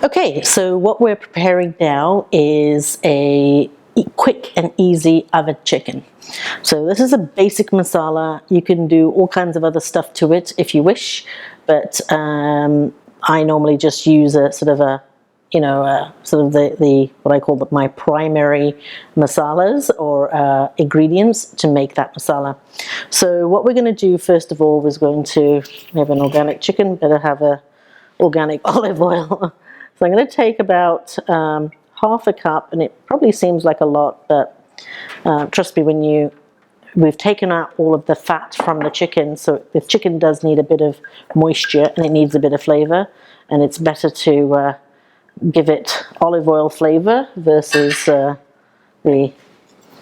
Okay, so what we're preparing now is a quick and easy oven chicken. So this is a basic masala. You can do all kinds of other stuff to it if you wish, but I normally just use a sort of a, you know, sort of the what I call my primary masalas or ingredients to make that masala. So what we're going to do first of all is going to have an organic chicken, better have a organic olive oil. So I'm going to take about half a cup, and it probably seems like a lot, but trust me, we've taken out all of the fat from the chicken, so the chicken does need a bit of moisture and it needs a bit of flavor, and it's better to give it olive oil flavor versus the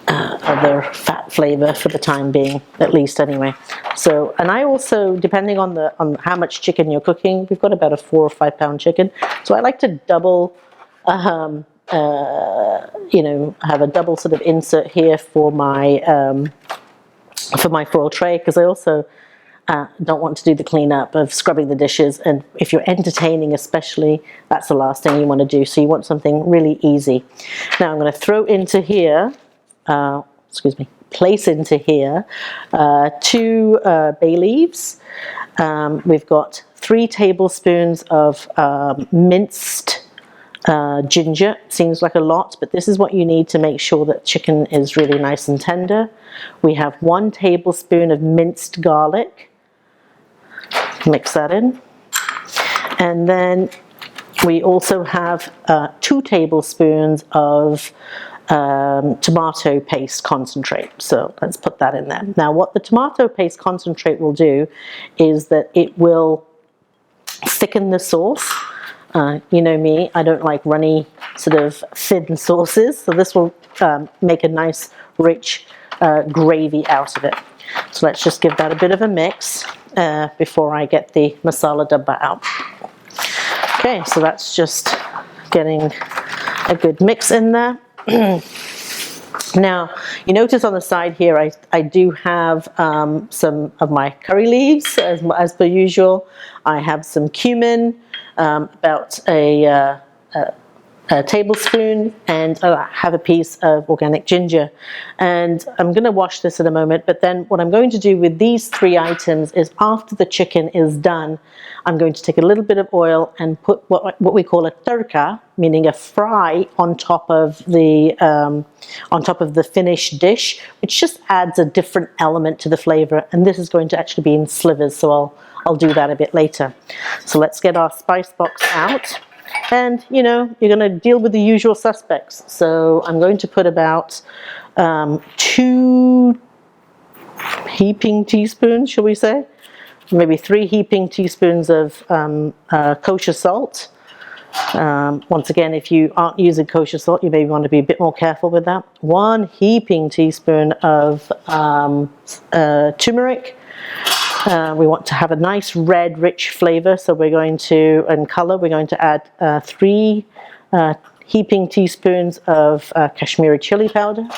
other fat flavor for the time being, at least anyway. So, and I also, depending on how much chicken you're cooking, we've got about a 4 or 5 pound chicken, so I like to double you know, have a double sort of insert here for my foil tray, because I also don't want to do the cleanup of scrubbing the dishes, and if you're entertaining especially, that's the last thing you want to do, so you want something really easy. Now I'm going to throw into here, place into here 2 bay leaves. We've got 3 tablespoons of minced ginger. Seems like a lot, but this is what you need to make sure that chicken is really nice and tender. We have 1 tablespoon of minced garlic. Mix that in. And then we also have 2 tablespoons of tomato paste concentrate. So let's put that in there. Now what the tomato paste concentrate will do is that it will thicken the sauce. You know me, I don't like runny sort of thin sauces, so this will make a nice rich gravy out of it. So let's just give that a bit of a mix before I get the masala dabba out. Okay, so that's just getting a good mix in there. Now, you notice on the side here, I do have some of my curry leaves, as per usual. I have some cumin, about a tablespoon, and I have a piece of organic ginger. And I'm going to wash this in a moment, but then what I'm going to do with these 3 items is, after the chicken is done, I'm going to take a little bit of oil and put what we call a tadka, meaning a fry, on top of the finished dish, which just adds a different element to the flavor. And this is going to actually be in slivers, so I'll do that a bit later. So let's get our spice box out. And, you know, you're going to deal with the usual suspects. So I'm going to put about 2 heaping teaspoons, shall we say? Maybe 3 heaping teaspoons of kosher salt. Once again, if you aren't using kosher salt, you may want to be a bit more careful with that. 1 heaping teaspoon of turmeric. We want to have a nice red, rich flavor, so we're going to, and color, we're going to add 3 heaping teaspoons of Kashmiri chili powder.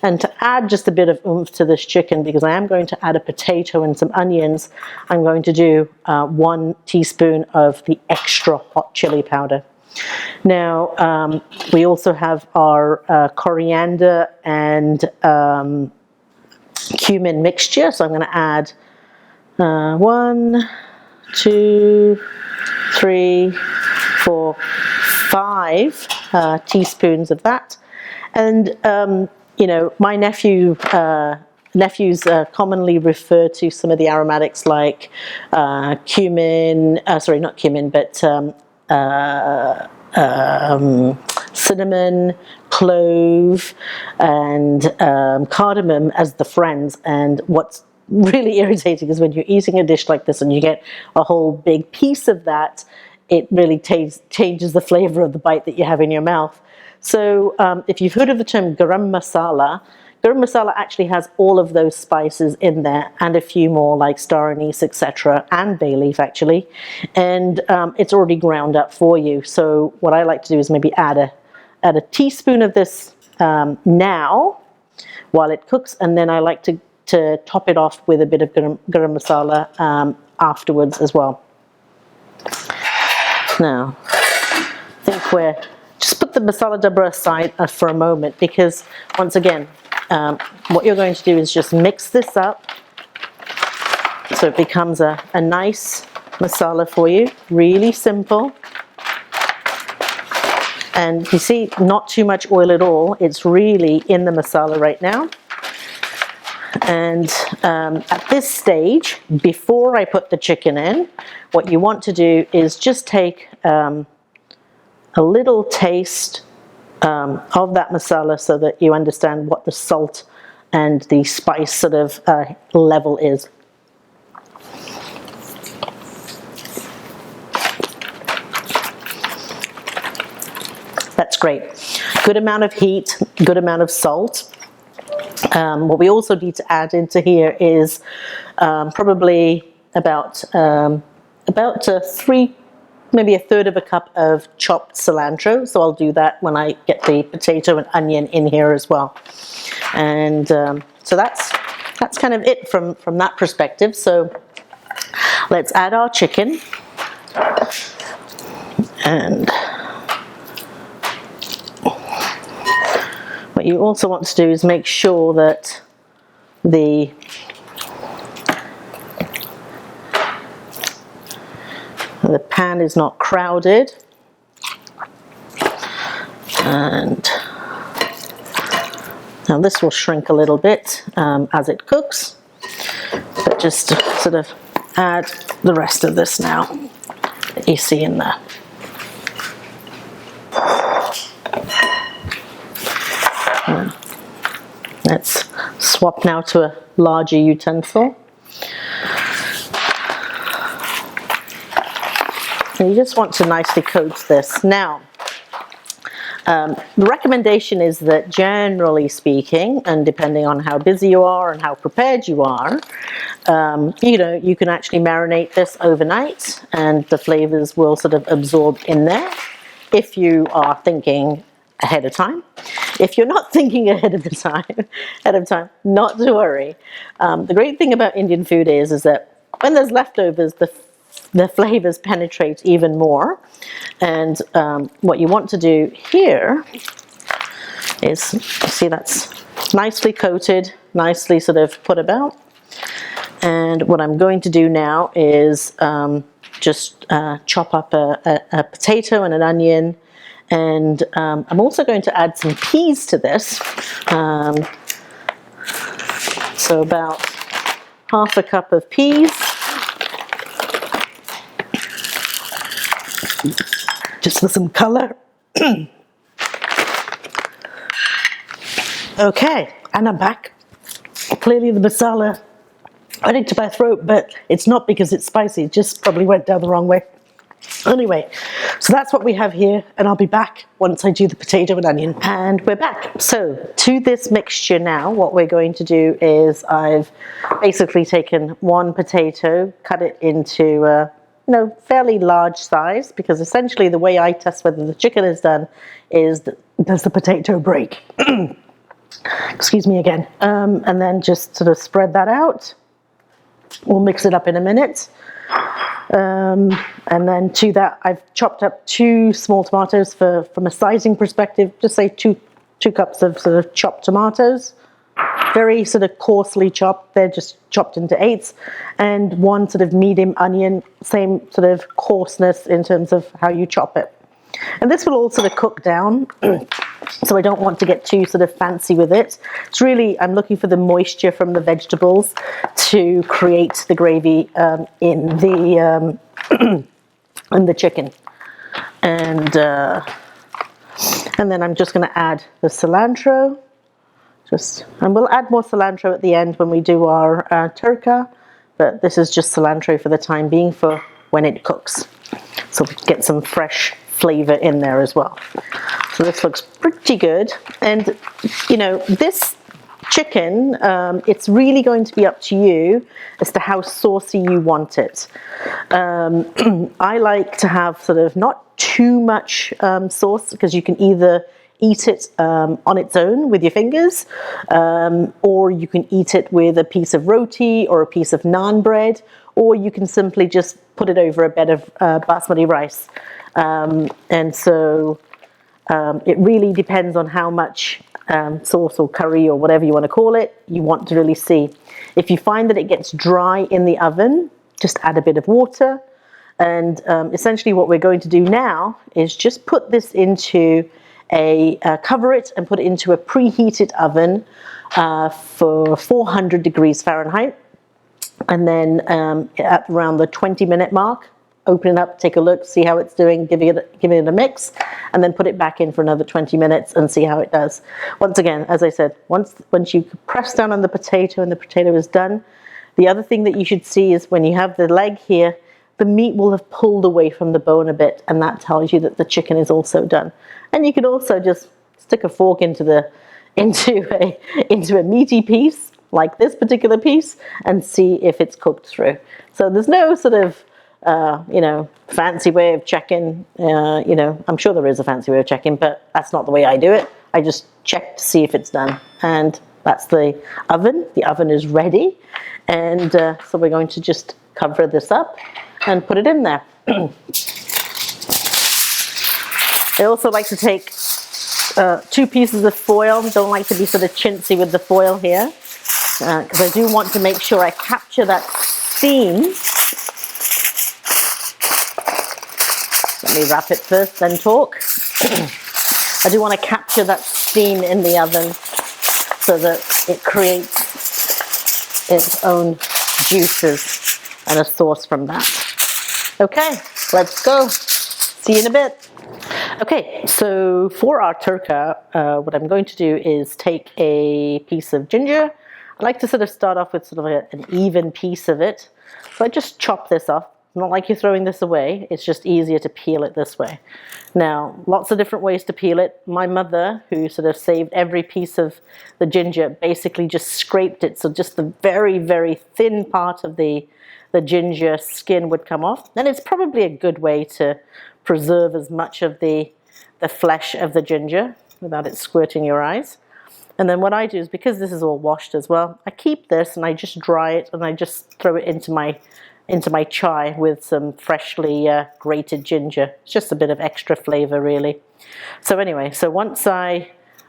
And to add just a bit of oomph to this chicken, because I am going to add a potato and some onions, I'm going to do 1 teaspoon of the extra hot chili powder. Now, we also have our coriander and cumin mixture, so I'm going to add 1, 2, 3, 4, 5 teaspoons of that. And you know, my nephews commonly refer to some of the aromatics like cumin, sorry, not cumin, but cinnamon, clove, and cardamom as the friends. And what's really irritating is when you're eating a dish like this and you get a whole big piece of that, it really changes the flavor of the bite that you have in your mouth. So if you've heard of the term garam masala actually has all of those spices in there and a few more like star anise, etc., and bay leaf actually, and it's already ground up for you. So what I like to do is maybe add a teaspoon of this now while it cooks, and then I like to top it off with a bit of garam masala afterwards as well. Now, think we're, just put the masala dabra aside for a moment, because once again, what you're going to do is just mix this up so it becomes a nice masala for you. Really simple. And you see, not too much oil at all. It's really in the masala right now. And at this stage, before I put the chicken in, what you want to do is just take a little taste of that masala so that you understand what the salt and the spice sort of level is. That's great. Good amount of heat, good amount of salt. What we also need to add into here is probably about maybe a third of a cup of chopped cilantro. So I'll do that when I get the potato and onion in here as well. And so that's kind of it from that perspective. So let's add our chicken. And what you also want to do is make sure that the pan is not crowded, and now this will shrink a little bit as it cooks, but just sort of add the rest of this now that you see in there. Let's swap now to a larger utensil. And you just want to nicely coat this. Now, the recommendation is that generally speaking, and depending on how busy you are and how prepared you are, you can actually marinate this overnight and the flavors will sort of absorb in there if you are thinking ahead of time. If you're not thinking ahead of time, not to worry. The great thing about Indian food is that when there's leftovers, the flavors penetrate even more. And what you want to do here is, see, that's nicely coated, nicely sort of put about. And what I'm going to do now is just chop up a potato and an onion. And I'm also going to add some peas to this. So about half a cup of peas. Just for some color. Okay, and I'm back. Clearly the masala went into my throat, but it's not because it's spicy, it just probably went down the wrong way. Anyway, so that's what we have here, and I'll be back once I do the potato and onion. And we're back. So to this mixture now, what we're going to do is I've basically taken one potato, cut it into fairly large size, because essentially the way I test whether the chicken is done is does the potato break? Excuse me again. And then just sort of spread that out. We'll mix it up in a minute. And then to that, I've chopped up 2 small tomatoes from a sizing perspective, just say two cups of sort of chopped tomatoes. Very sort of coarsely chopped, they're just chopped into 8s, and 1 sort of medium onion, same sort of coarseness in terms of how you chop it. And this will all sort of cook down, so I don't want to get too sort of fancy with it. It's really, I'm looking for the moisture from the vegetables to create the gravy in the chicken. And then I'm just going to add the cilantro. And we'll add more cilantro at the end when we do our turka, but this is just cilantro for the time being for when it cooks. So we get some fresh flavor in there as well. So this looks pretty good. And this chicken, it's really going to be up to you as to how saucy you want it. I like to have sort of not too much sauce, because you can either eat it on its own with your fingers, or you can eat it with a piece of roti or a piece of naan bread, or you can simply just put it over a bed of basmati rice. And so it really depends on how much sauce or curry or whatever you want to call it you want to really see. If you find that it gets dry in the oven, just add a bit of water. And essentially what we're going to do now is just put this into cover it and put it into a preheated oven for 400 degrees Fahrenheit. And then at around the 20-minute mark, open it up, take a look, see how it's doing, give it a mix, and then put it back in for another 20 minutes and see how it does. Once again, as I said, once you press down on the potato and the potato is done, the other thing that you should see is when you have the leg here, the meat will have pulled away from the bone a bit, and that tells you that the chicken is also done. And you can also just stick a fork into a meaty piece, like this particular piece, and see if it's cooked through. So there's no sort of fancy way of checking. I'm sure there is a fancy way of checking, but that's not the way I do it. I just check to see if it's done, and that's the oven. The oven is ready, and so we're going to just cover this up and put it in there. I also like to take 2 pieces of foil. Don't like to be sort of chintzy with the foil here, because I do want to make sure I capture that steam. Let me wrap it first, then talk. I do want to capture that steam in the oven so that it creates its own juices and a sauce from that. Okay, let's go. See you in a bit. Okay, so for our turka, what I'm going to do is take a piece of ginger. I like to sort of start off with sort of an even piece of it. So I just chop this off. Not like you're throwing this away, it's just easier to peel it this way. Now, lots of different ways to peel it. My mother, who sort of saved every piece of the ginger, basically just scraped it, so just the very, very thin part of the ginger skin would come off. And it's probably a good way to preserve as much of the flesh of the ginger without it squirting your eyes. And then what I do is, because this is all washed as well, I keep this and I just dry it and I just throw it into my chai with some freshly grated ginger. It's just a bit of extra flavor, really. So anyway, so once I'm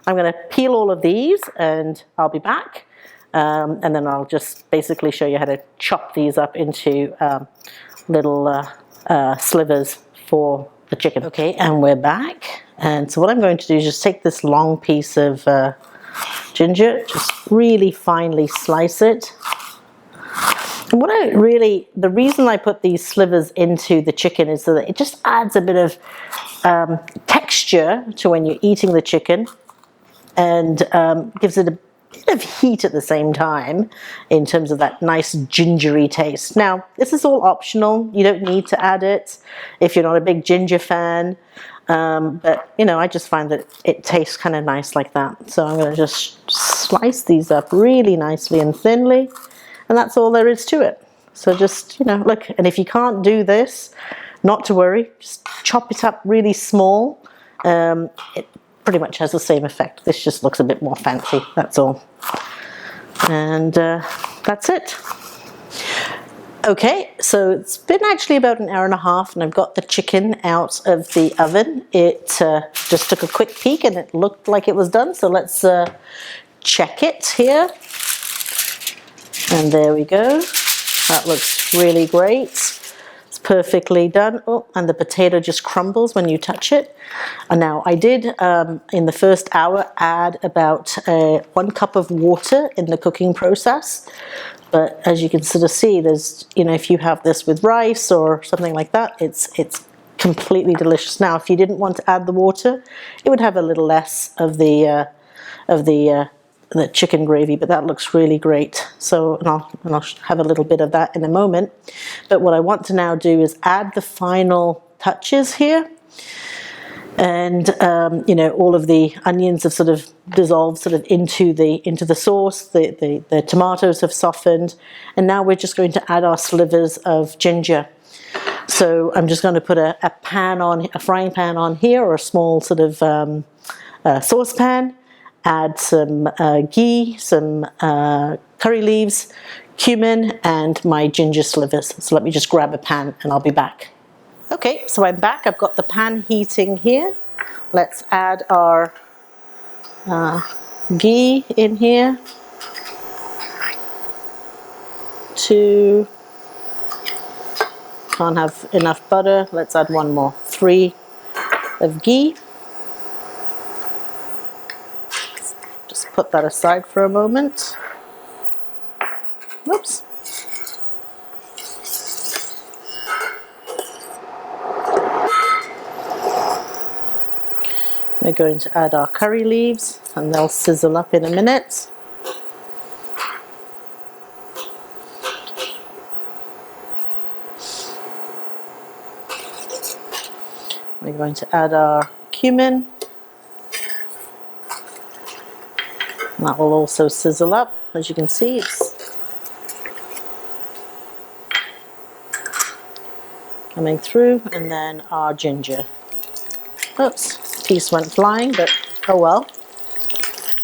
going to peel all of these and I'll be back. And then I'll just basically show you how to chop these up into little slivers for the chicken. Okay, and we're back. And so what I'm going to do is just take this long piece of ginger, just really finely slice it. And the reason I put these slivers into the chicken is so that it just adds a bit of texture to when you're eating the chicken, and gives it a bit of heat at the same time in terms of that nice gingery taste. Now, this is all optional. You don't need to add it if you're not a big ginger fan. But, I just find that it tastes kind of nice like that. So I'm going to just slice these up really nicely and thinly. And that's all there is to it. So just, look, and if you can't do this, not to worry, just chop it up really small. It pretty much has the same effect. This just looks a bit more fancy, that's all. And that's it. Okay, so it's been actually about an hour and a half and I've got the chicken out of the oven. It just took a quick peek and it looked like it was done. So let's check it here. And there we go. That looks really great. It's perfectly done. Oh, and the potato just crumbles when you touch it. And now I did, in the first hour, add about 1 cup of water in the cooking process. But as you can sort of see, there's, if you have this with rice or something like that, it's completely delicious. Now, if you didn't want to add the water, it would have a little less of the chicken gravy, but that looks really great. So, and I'll have a little bit of that in a moment. But what I want to now do is add the final touches here. And all of the onions have sort of dissolved into the sauce. The tomatoes have softened, and now we're just going to add our slivers of ginger. So I'm just going to put a frying pan on here, or a small sort of saucepan. Add some ghee, some curry leaves, cumin and my ginger slivers. So let me just grab a pan and I'll be back. Okay, so I'm back. I've got the pan heating here. Let's add our ghee in here. 2, can't have enough butter. Let's add 1 more. 3 of ghee. Just put that aside for a moment. Whoops. We're going to add our curry leaves and they'll sizzle up in a minute. We're going to add our cumin. And that will also sizzle up. As you can see, it's coming through. And then our ginger. Oops, piece went flying, but oh well.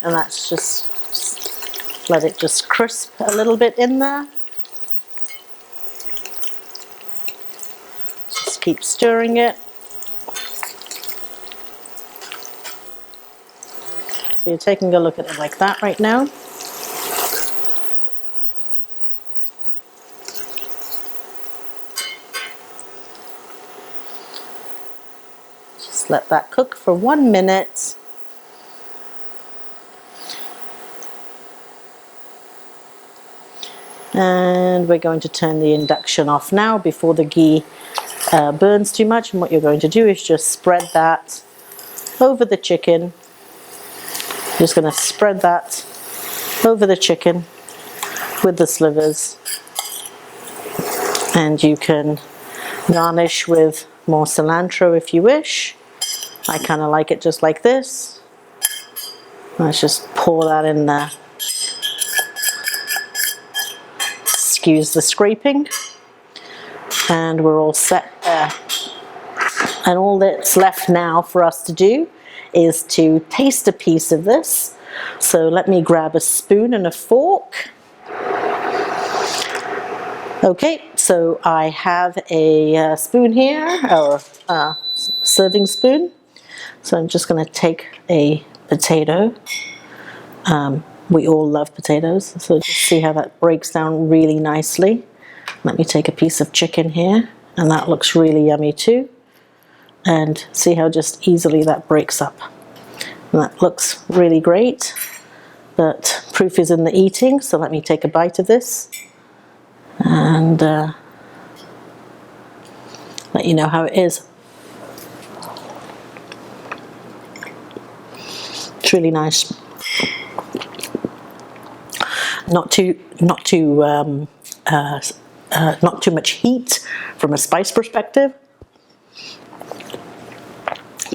And that's just let it just crisp a little bit in there. Just keep stirring it. So you're taking a look at it like that right now. Just let that cook for 1 minute. And we're going to turn the induction off now before the ghee burns too much. And what you're going to do is just spread that over the chicken. Just going to spread that over the chicken with the slivers. And you can garnish with more cilantro if you wish. I kind of like it just like this. Let's just pour that in there. Excuse the scraping. And we're all set there. And all that's left now for us to do is to taste a piece of this. So let me grab a spoon and a fork. Okay, so I have a spoon here, or a serving spoon. So I'm just going to take a potato. We all love potatoes, so just see how that breaks down really nicely. Let me take a piece of chicken here, and that looks really yummy too. And see how just easily that breaks up. And that looks really great, but proof is in the eating, so let me take a bite of this and let you know how it is. It's really nice. Not too much heat from a spice perspective.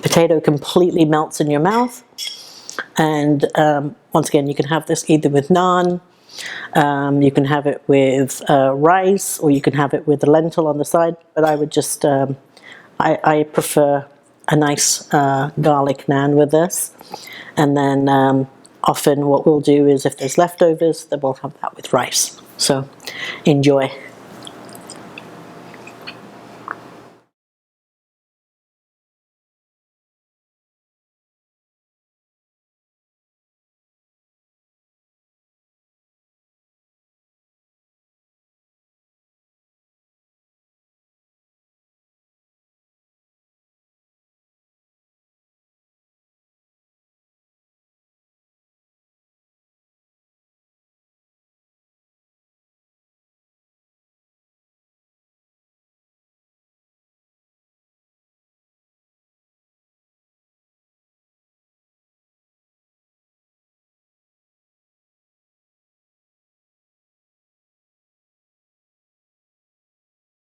Potato completely melts in your mouth, and once again, you can have this either with naan, you can have it with rice, or you can have it with a lentil on the side. But I would just, I prefer a nice garlic naan with this, and then often what we'll do is if there's leftovers, then we'll have that with rice. So enjoy.